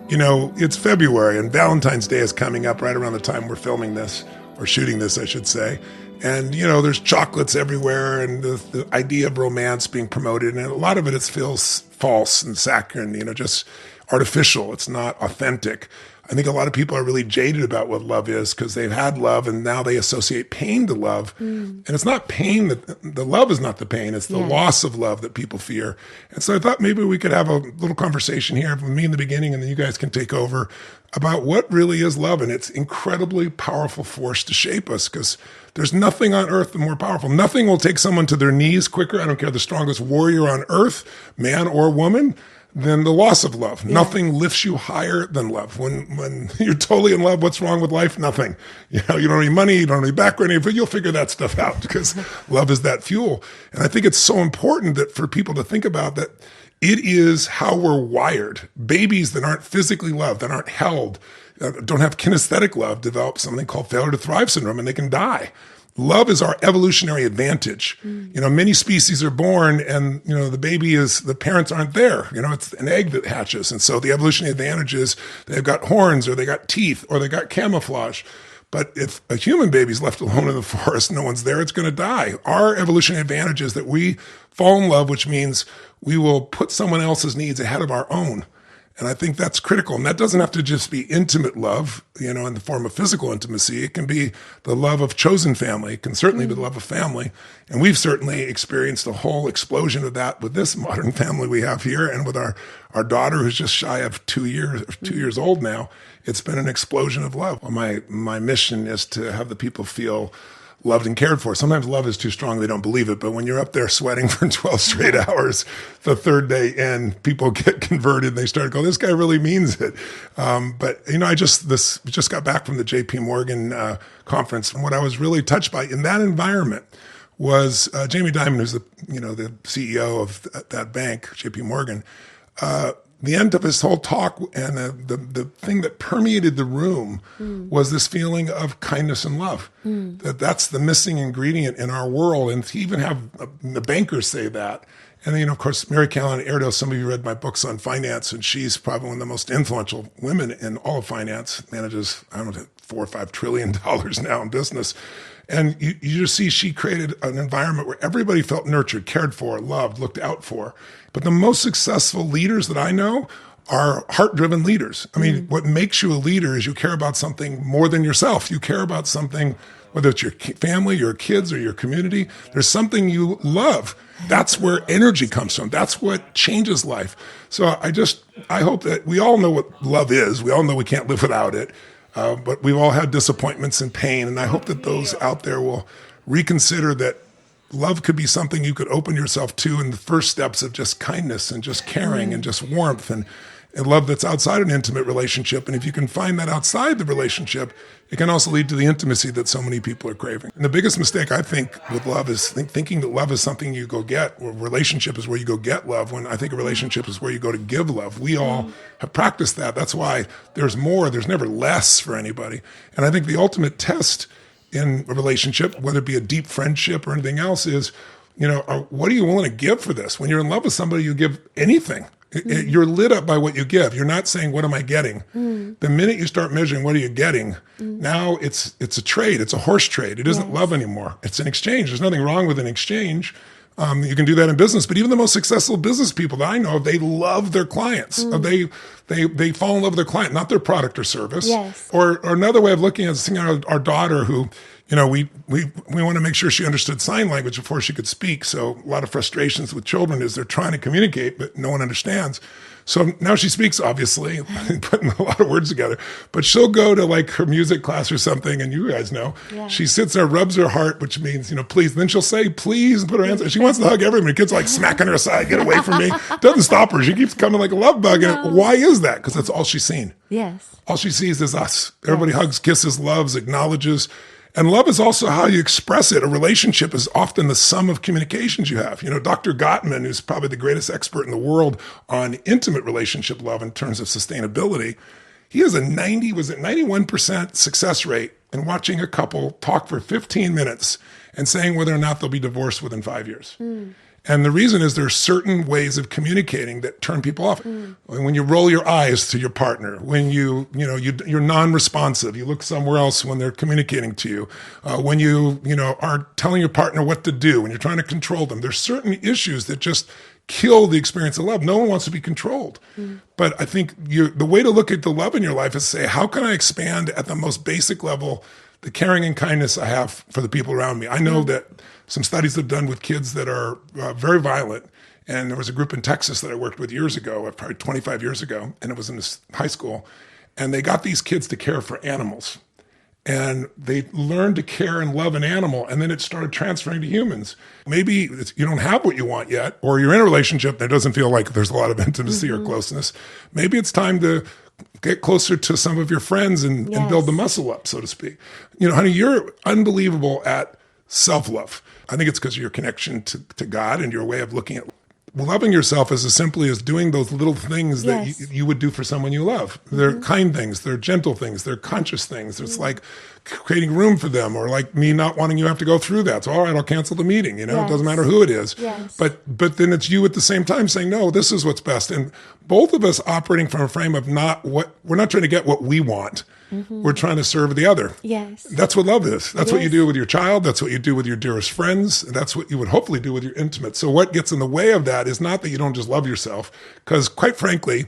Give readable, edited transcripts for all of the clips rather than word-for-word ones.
It's February and Valentine's Day is coming up right around the time we're filming this, or shooting this, I should say. And, there's chocolates everywhere and the idea of romance being promoted. And a lot of it feels false and saccharine, just artificial. It's not authentic. I think a lot of people are really jaded about what love is because they've had love and now they associate pain to love. And it's not pain the love is not the pain. It's the loss of love that people fear. And so I thought maybe we could have a little conversation here with me in the beginning and then you guys can take over about what really is love. And it's incredibly powerful force to shape us because there's nothing on earth more powerful. Nothing will take someone to their knees quicker. I don't care the strongest warrior on earth, man or woman, than the loss of love. Yeah. Nothing lifts you higher than love. When you're totally in love, what's wrong with life? Nothing. You don't have any money, you don't have any background, but you'll figure that stuff out because love is that fuel. And I think it's so important that for people to think about that it is how we're wired. Babies that aren't physically loved, that aren't held, don't have kinesthetic love, develop something called failure to thrive syndrome and they can die. Love is our evolutionary advantage. Many species are born and, the parents aren't there. It's an egg that hatches. And so the evolutionary advantage is they've got horns or they got teeth or they got camouflage. But if a human baby's left alone in the forest, no one's there, it's going to die. Our evolutionary advantage is that we fall in love, which means we will put someone else's needs ahead of our own. And I think that's critical. And that doesn't have to just be intimate love, in the form of physical intimacy. It can be the love of chosen family. It can certainly be the love of family. And we've certainly experienced a whole explosion of that with this modern family we have here. And with our daughter, who's just shy of 2 years old now, it's been an explosion of love. Well, my mission is to have the people feel loved and cared for. Sometimes love is too strong. They don't believe it. But when you're up there sweating for 12 straight hours, the third day in, people get converted and they start going, this guy really means it. But I just got back from the JP Morgan conference. And what I was really touched by in that environment was Jamie Dimon, who's the CEO of that bank, JP Morgan. The end of his whole talk and the thing that permeated the room was this feeling of kindness and love. That's the missing ingredient in our world. And to even have the bankers say that. And then, of course, Mary Caroline Erdo, some of you read my books on finance, and she's probably one of the most influential women in all of finance, manages, I don't know, $4 or $5 trillion now in business. And you just see she created an environment where everybody felt nurtured, cared for, loved, looked out for. But the most successful leaders that I know are heart-driven leaders. I mean, what makes you a leader is you care about something more than yourself. You care about something, whether it's your family, your kids, or your community. There's something you love. That's where energy comes from. That's what changes life. So I hope that we all know what love is. We all know we can't live without it. But we've all had disappointments and pain. And I hope that those out there will reconsider that love could be something you could open yourself to in the first steps of just kindness and just caring and just warmth and love that's outside an intimate relationship. And if you can find that outside the relationship, it can also lead to the intimacy that so many people are craving. And the biggest mistake I think with love is thinking that love is something you go get, or relationship is where you go get love, when I think a relationship is where you go to give love. We all have practiced that. That's why there's more, there's never less for anybody. And I think the ultimate test in a relationship, whether it be a deep friendship or anything else, is, what are you willing to give for this? When you're in love with somebody, you give anything. You're lit up by what you give. You're not saying, what am I getting? The minute you start measuring, what are you getting? Now it's a trade. It's a horse trade. It isn't love anymore. It's an exchange. There's nothing wrong with an exchange. You can do that in business, but even the most successful business people that I know, they love their clients. They fall in love with their client, not their product or service. Yes. Or another way of looking at it is our daughter who, we want to make sure she understood sign language before she could speak. So a lot of frustrations with children is they're trying to communicate, but no one understands. So now she speaks, obviously, putting a lot of words together. But she'll go to like her music class or something, and you guys know, she sits there, rubs her heart, which means, please. And then she'll say, please, and put her hands up. She wants to hug everybody. Kids like smacking her aside, get away from me. Doesn't stop her. She keeps coming like a love bug. And why is that? Because that's all she's seen. Yes. All she sees is us. Everybody hugs, kisses, loves, acknowledges. And love is also how you express it. A relationship is often the sum of communications you have. Dr. Gottman, who's probably the greatest expert in the world on intimate relationship love in terms of sustainability, he has a 91% success rate in watching a couple talk for 15 minutes and saying whether or not they'll be divorced within 5 years. And the reason is there are certain ways of communicating that turn people off. When you roll your eyes to your partner, when you're non-responsive, you look somewhere else when they're communicating to you, when you are telling your partner what to do, when you're trying to control them. There's certain issues that just kill the experience of love. No one wants to be controlled. But I think the way to look at the love in your life is say, how can I expand at the most basic level the caring and kindness I have for the people around me? I know that some studies have done with kids that are very violent. And there was a group in Texas that I worked with years ago, probably 25 years ago, and it was in this high school. And they got these kids to care for animals. And they learned to care and love an animal, and then it started transferring to humans. Maybe you don't have what you want yet, or you're in a relationship that doesn't feel like there's a lot of intimacy or closeness. Maybe it's time to get closer to some of your friends and build the muscle up, so to speak. Honey, you're unbelievable at self-love. I think it's because of your connection to God and your way of looking at loving yourself is as simply as doing those little things that you would do for someone you love. They're kind things, they're gentle things, they're conscious things. It's like creating room for them, or like me not wanting you to have to go through that. So, all right, I'll cancel the meeting. It doesn't matter who it is. But then it's you at the same time saying, no, this is what's best. And both of us operating from a frame of we're not trying to get what we want. We're trying to serve the other. That's what love is. That's what you do with your child. That's what you do with your dearest friends. That's what you would hopefully do with your intimates. So what gets in the way of that is not that you don't just love yourself, because quite frankly,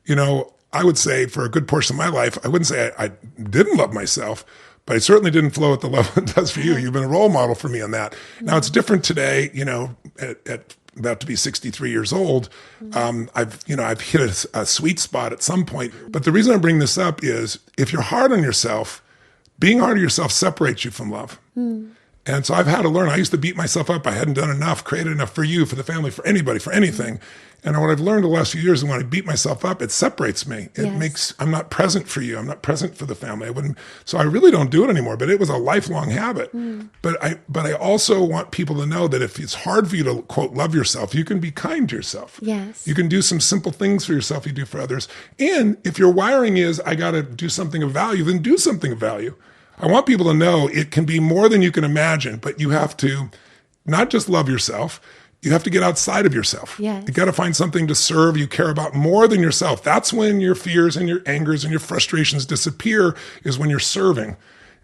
I would say for a good portion of my life, I wouldn't say I didn't love myself, but I certainly didn't flow at the level it does for you. You've been a role model for me on that. Now it's different today, at about to be 63 years old. I've hit a sweet spot at some point. But the reason I bring this up is if you're hard on yourself, being hard on yourself separates you from love. And so I've had to learn. I used to beat myself up. I hadn't done enough, created enough for you, for the family, for anybody, for anything. And what I've learned the last few years is when I beat myself up, it separates me. I'm not present for you. I'm not present for the family. So I really don't do it anymore, but it was a lifelong habit. But I also want people to know that if it's hard for you to, quote, love yourself, you can be kind to yourself. You can do some simple things for yourself you do for others. And if your wiring is, I got to do something of value, then do something of value. I want people to know it can be more than you can imagine, but you have to not just love yourself, you have to get outside of yourself. You got to find something to serve you care about more than yourself. That's when your fears and your angers and your frustrations disappear, is when you're serving.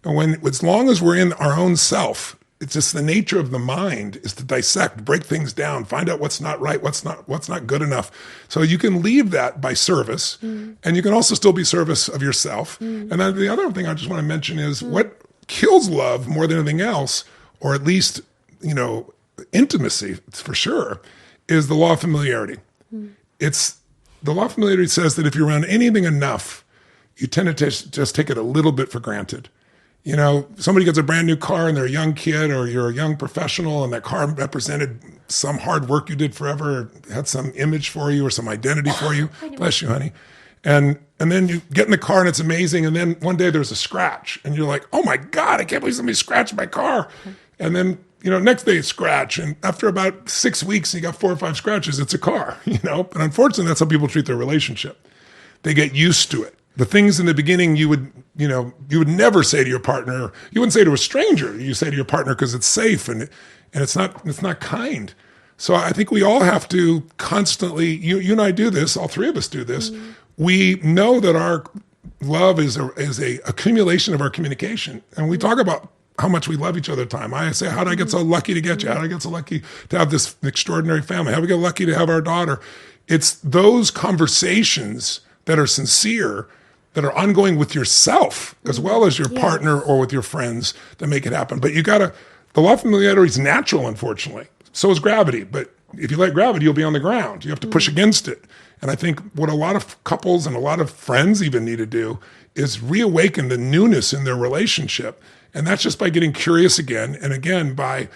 And as long as we're in our own self, it's just the nature of the mind is to dissect, break things down, find out what's not right, what's not good enough. So you can leave that by service, and you can also still be service of yourself. And then the other thing I just want to mention is what kills love more than anything else, or at least, intimacy for sure, is the law of familiarity. The law of familiarity says that if you're around anything enough, you tend to just take it a little bit for granted. Somebody gets a brand new car and they're a young kid, or you're a young professional and that car represented some hard work you did forever, had some image for you or some identity for you. Bless you, honey. And then you get in the car and it's amazing. And then one day there's a scratch and you're like, oh my God, I can't believe somebody scratched my car. And then, next day it's scratch. And after about 6 weeks, you got 4 or 5 scratches. It's a car, But unfortunately, that's how people treat their relationship. They get used to it. The things in the beginning you would never say to your partner, you wouldn't say to a stranger, you say to your partner because it's safe and it's not kind. So I think we all have to constantly, you and I do this, all three of us do this. We know that our love is a accumulation of our communication. And we talk about how much we love each other at the time. I say, how did I get so lucky to get you? How did I get so lucky to have this extraordinary family? How did we get lucky to have our daughter? It's those conversations that are sincere, that are ongoing with yourself as well as your partner or with your friends that make it happen. But the law of familiarity is natural, unfortunately. So is gravity. But if you let gravity, you'll be on the ground. You have to push against it. And I think what a lot of couples and a lot of friends even need to do is reawaken the newness in their relationship. And that's just by getting curious again, and again, by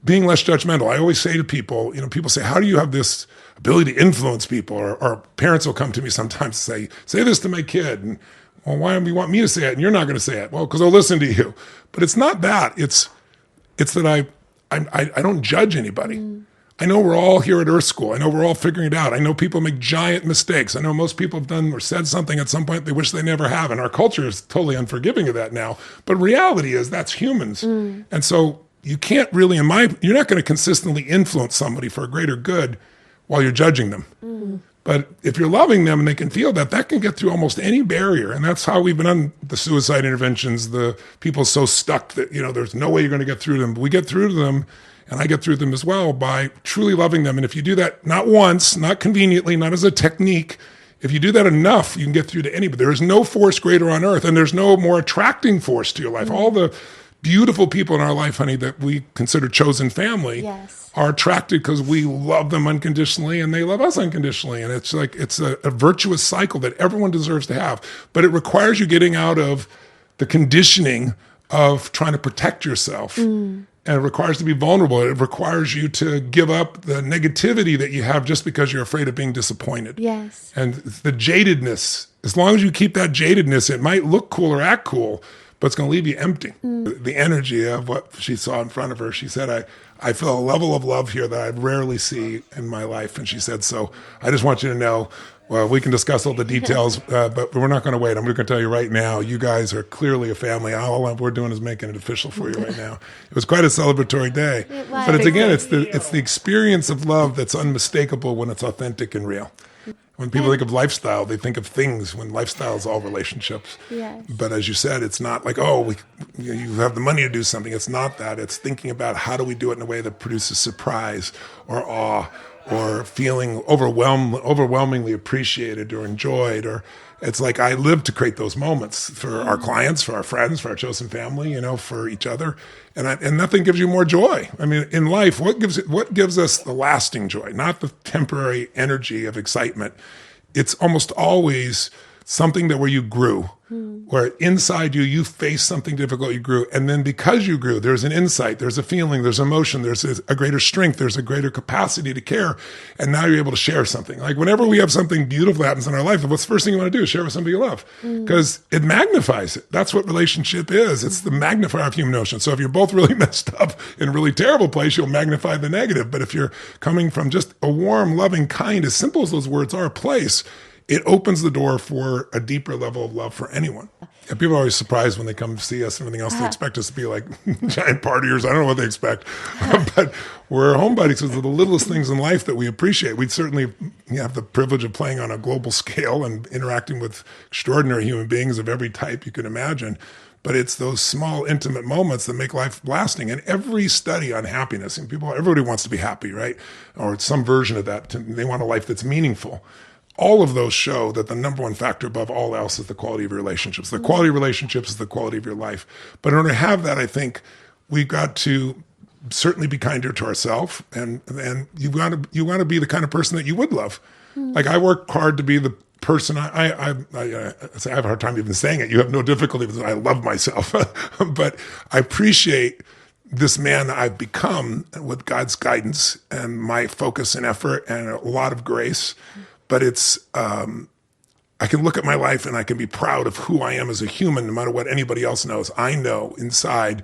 being less judgmental. I always say to people, people say, how do you have this ability to influence people? Or parents will come to me sometimes and say this to my kid. And, well, why do you want me to say it and you're not going to say it? Well, because I'll listen to you. But it's not that. It's that I don't judge anybody. I know we're all here at Earth School. I know we're all figuring it out. I know people make giant mistakes. I know most people have done or said something at some point they wish they never have. And our culture is totally unforgiving of that now. But reality is that's humans. And so you can't really, you're not going to consistently influence somebody for a greater good while you're judging them. But if you're loving them and they can feel that, that can get through almost any barrier. And that's how we've been on the suicide interventions. The people so stuck that, there's no way you're going to get through them. But we get through to them, and I get through them as well by truly loving them. And if you do that not once, not conveniently, not as a technique, if you do that enough, you can get through to anybody. There is no force greater on earth, and there's no more attracting force to your life. All the beautiful people in our life, honey, that we consider chosen family are attracted because we love them unconditionally and they love us unconditionally. And it's like, it's a virtuous cycle that everyone deserves to have. But it requires you getting out of the conditioning of trying to protect yourself. And it requires to be vulnerable. It requires you to give up the negativity that you have just because you're afraid of being disappointed. Yes. And the jadedness, as long as you keep that jadedness, it might look cool or act cool, but it's going to leave you empty. The energy of what she saw in front of her, she said, I feel a level of love here that I rarely see in my life. And she said, so I just want you to know, well, we can discuss all the details, but we're not going to wait. I'm going to tell you right now, you guys are clearly a family. All we're doing is making it official for you right now. It was quite a celebratory day. It was. But it's the experience of love that's unmistakable when it's authentic and real. When people think of lifestyle, they think of things. When lifestyle is all relationships. Yes. But as you said, it's not like, you have the money to do something. It's not that. It's thinking about how do we do it in a way that produces surprise or awe or feeling overwhelmingly appreciated or enjoyed. Or it's like I live to create those moments for our clients, for our friends, for our chosen family, for each other. And nothing gives you more joy. I mean, in life, what gives us the lasting joy, not the temporary energy of excitement. It's almost always something where you grew, where inside you faced something difficult, you grew. And then because you grew, there's an insight, there's a feeling, there's emotion, there's a greater strength, there's a greater capacity to care. And now you're able to share something. Like whenever we have something beautiful that happens in our life, what's the first thing you want to do is share with somebody you love, because it magnifies it. That's what relationship is. It's the magnifier of human emotion. So if you're both really messed up in a really terrible place, you'll magnify the negative. But if you're coming from just a warm, loving, kind, as simple as those words are, place, it opens the door for a deeper level of love for anyone. And people are always surprised when they come see us and everything else. They expect us to be like giant partiers. I don't know what they expect. But we're home buddies because of the littlest things in life that we appreciate. We certainly have the privilege of playing on a global scale and interacting with extraordinary human beings of every type you can imagine. But it's those small, intimate moments that make life lasting. And every study on happiness, and everybody wants to be happy, right? Or some version of that. They want a life that's meaningful. All of those show that the number one factor above all else is the quality of your relationships. The quality of relationships is the quality of your life. But in order to have that, I think we've got to certainly be kinder to ourselves, and you want to be the kind of person that you would love. Like I work hard to be the person. I have a hard time even saying it. You have no difficulty with it. I love myself, but I appreciate this man that I've become with God's guidance and my focus and effort and a lot of grace. But it's, I can look at my life and I can be proud of who I am as a human, no matter what anybody else knows. I know inside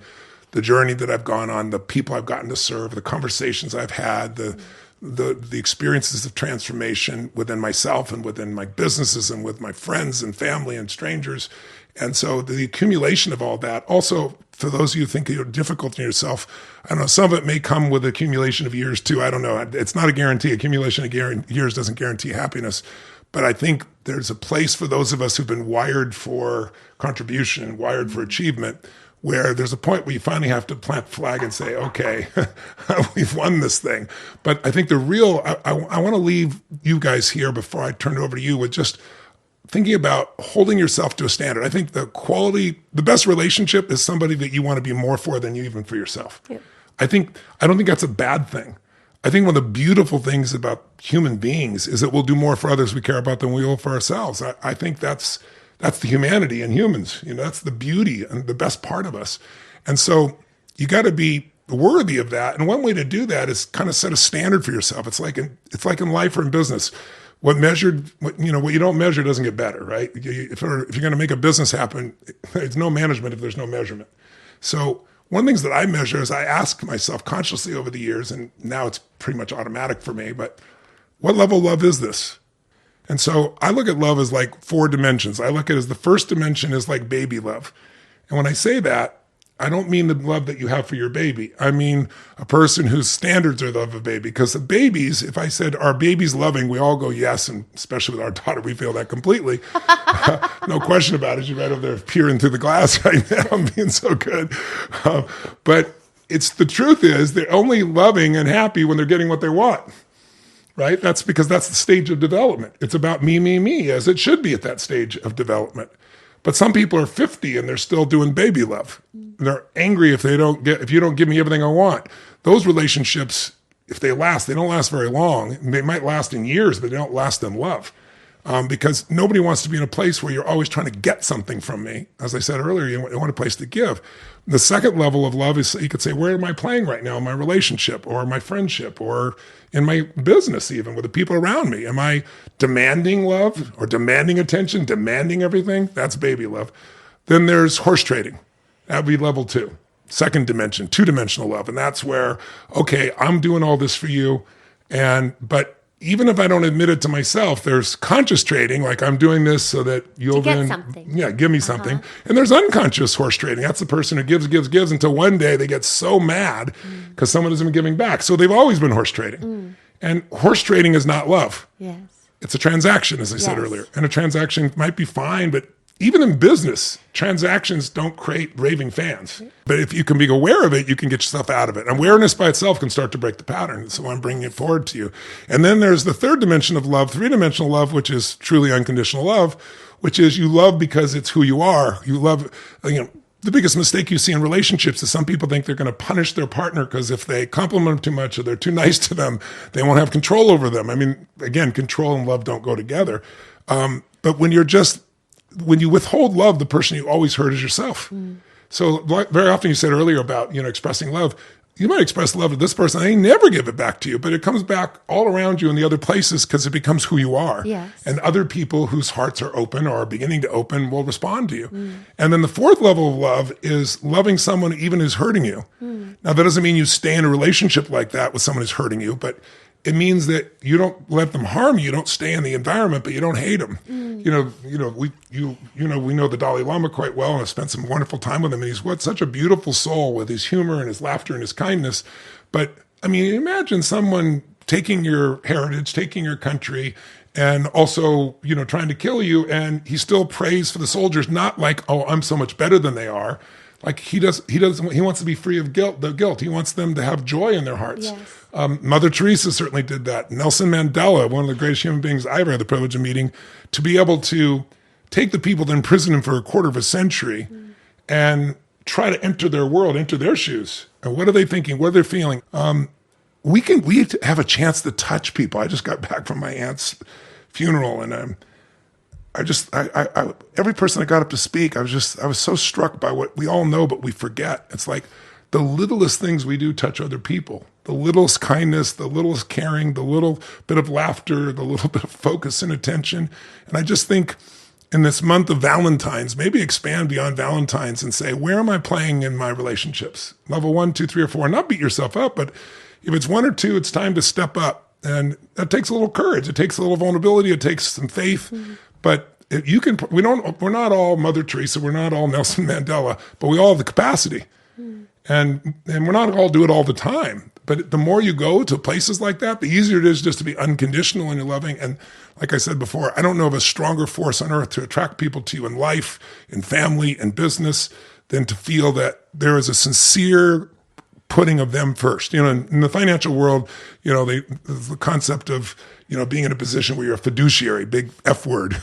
the journey that I've gone on, the people I've gotten to serve, the conversations I've had, the experiences of transformation within myself and within my businesses and with my friends and family and strangers. And so the accumulation of all that, also for those of you who think you're difficult in yourself, I don't know, some of it may come with accumulation of years too. I don't know. It's not a guarantee. Accumulation of years doesn't guarantee happiness. But I think there's a place for those of us who've been wired for contribution, wired for achievement, where there's a point where you finally have to plant the flag and say, okay, we've won this thing. But I think the real, I want to leave you guys here before I turn it over to you with just thinking about holding yourself to a standard. I think the best relationship is somebody that you want to be more for than you even for yourself. Yep. I don't think that's a bad thing. I think one of the beautiful things about human beings is that we'll do more for others we care about than we will for ourselves. I think that's the humanity in humans. That's the beauty and the best part of us. And so you got to be worthy of that. And one way to do that is kind of set a standard for yourself. It's like in life or in business. What you don't measure doesn't get better, right? If you're going to make a business happen, it's no management if there's no measurement. So one of the things that I measure is I ask myself consciously over the years, and now it's pretty much automatic for me, but what level of love is this? And so I look at love as like 4 dimensions. I look at it as the first dimension is like baby love. And when I say that, I don't mean the love that you have for your baby. I mean a person whose standards are the love of a baby. Because the babies, if I said, are babies loving? We all go yes, and especially with our daughter, we feel that completely. No question about it. She's right over there peering through the glass right now. I'm being so good. But the truth is they're only loving and happy when they're getting what they want. Right? That's because that's the stage of development. It's about me, as it should be at that stage of development. But some people are 50 and they're still doing baby love. They're angry if you don't give me everything I want. Those relationships, if they last, they don't last very long. They might last in years, but they don't last in love. Because nobody wants to be in a place where you're always trying to get something from me. As I said earlier, you want a place to give. The second level of love is you could say, where am I playing right now in my relationship or my friendship or in my business even with the people around me? Am I demanding love or demanding attention, demanding everything? That's baby love. Then there's horse trading. That would be level 2. Second dimension, 2-dimensional love. And that's where, okay, I'm doing all this for you. But even if I don't admit it to myself, there's conscious trading, like I'm doing this so that you'll get something. Yeah, give me something. And there's unconscious horse trading. That's the person who gives until one day they get so mad because someone isn't giving back. So they've always been horse trading. And horse trading is not love. Yes. It's a transaction, as I said earlier. And a transaction might be fine, but even in business, transactions don't create raving fans. But if you can be aware of it, you can get yourself out of it. Awareness by itself can start to break the pattern. So I'm bringing it forward to you. And then there's the third dimension of love, 3-dimensional love, which is truly unconditional love, which is you love because it's who you are. You love, the biggest mistake you see in relationships is some people think they're going to punish their partner because if they compliment them too much or they're too nice to them, they won't have control over them. I mean, again, control and love don't go together. But when you withhold love, the person you always hurt is yourself. So very often you said earlier about, expressing love. You might express love to this person, they never give it back to you, but it comes back all around you in the other places because it becomes who you are. Yes. And other people whose hearts are open or are beginning to open will respond to you. And then the fourth level of love is loving someone even who's hurting you. Now, that doesn't mean you stay in a relationship like that with someone who's hurting you, but it means that you don't let them harm you. You don't stay in the environment, but you don't hate them. We know the Dalai Lama quite well, and I've spent some wonderful time with him. And he's such a beautiful soul with his humor and his laughter and his kindness. But I mean, imagine someone taking your heritage, taking your country, and also trying to kill you. And he still prays for the soldiers, not like, oh, I'm so much better than they are. Like he wants to be free of the guilt. He wants them to have joy in their hearts. Yes. Mother Teresa certainly did that. Nelson Mandela, one of the greatest human beings I've ever had the privilege of meeting, to be able to take the people that imprisoned him for a quarter of a century and try to enter their world, enter their shoes. And what are they thinking? What are they feeling? We have a chance to touch people. I just got back from my aunt's funeral, and every person that got up to speak, I was so struck by what we all know, but we forget. It's like the littlest things we do touch other people. The littlest kindness, the littlest caring, the little bit of laughter, the little bit of focus and attention. And I just think in this month of Valentine's, maybe expand beyond Valentine's and say, where am I playing in my relationships? Level 1, 2, 3, or 4. Not beat yourself up, but if it's 1 or 2, it's time to step up. And that takes a little courage. It takes a little vulnerability. It takes some faith. But we're not all Mother Teresa. We're not all Nelson Mandela, but we all have the capacity. And we're not all do it all the time. But the more you go to places like that, the easier it is just to be unconditional in your loving. And like I said before, I don't know of a stronger force on earth to attract people to you in life, in family, in business, than to feel that there is a sincere putting of them first. In the financial world, the concept of, being in a position where you're a fiduciary, big F word.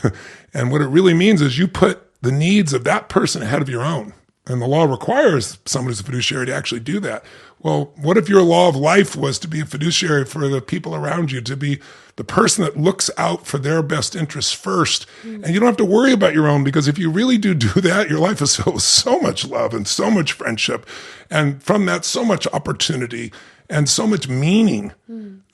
And what it really means is you put the needs of that person ahead of your own. And the law requires someone who's a fiduciary to actually do that. Well, what if your law of life was to be a fiduciary for the people around you, to be the person that looks out for their best interests first? And you don't have to worry about your own, because if you really do that, your life is so much love and so much friendship. And from that, so much opportunity and so much meaning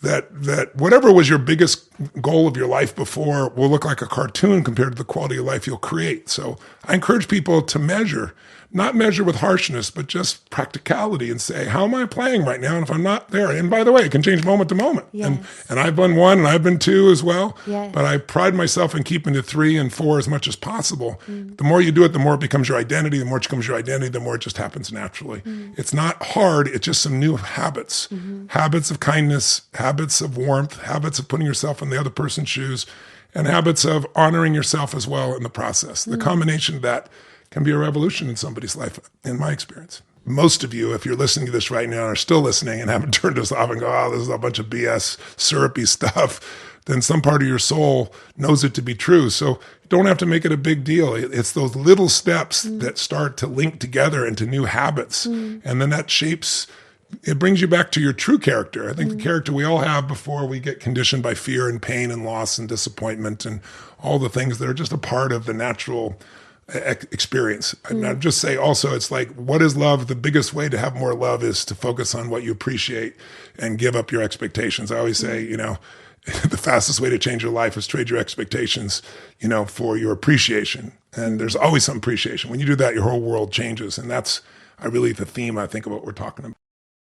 that whatever was your biggest goal of your life before will look like a cartoon compared to the quality of life you'll create. So I encourage people to not measure with harshness, but just practicality, and say, how am I playing right now? And if I'm not there, and by the way, it can change moment to moment. Yes. And I've been one, and I've been 2 as well, Yes. but I pride myself in keeping to 3 and 4 as much as possible. The more you do it, the more it becomes your identity. The more it becomes your identity, the more it just happens naturally. It's not hard. It's just some new habits, habits of kindness, habits of warmth, habits of putting yourself in the other person's shoes, and habits of honoring yourself as well in the process. The combination of that can be a revolution in somebody's life, in my experience. Most of you, if you're listening to this right now, are still listening and haven't turned us off and go, oh, this is a bunch of BS, syrupy stuff, then some part of your soul knows it to be true. So you don't have to make it a big deal. It's those little steps that start to link together into new habits. And then that shapes, it brings you back to your true character. I think the character we all have before we get conditioned by fear and pain and loss and disappointment and all the things that are just a part of the natural experience. And I'd just say also, it's like, what is love? The biggest way to have more love is to focus on what you appreciate and give up your expectations. I always say, you know, the fastest way to change your life is trade your expectations, you know, for your appreciation. And there's always some appreciation. When you do that, your whole world changes. And that's really the theme, I think, of what we're talking about.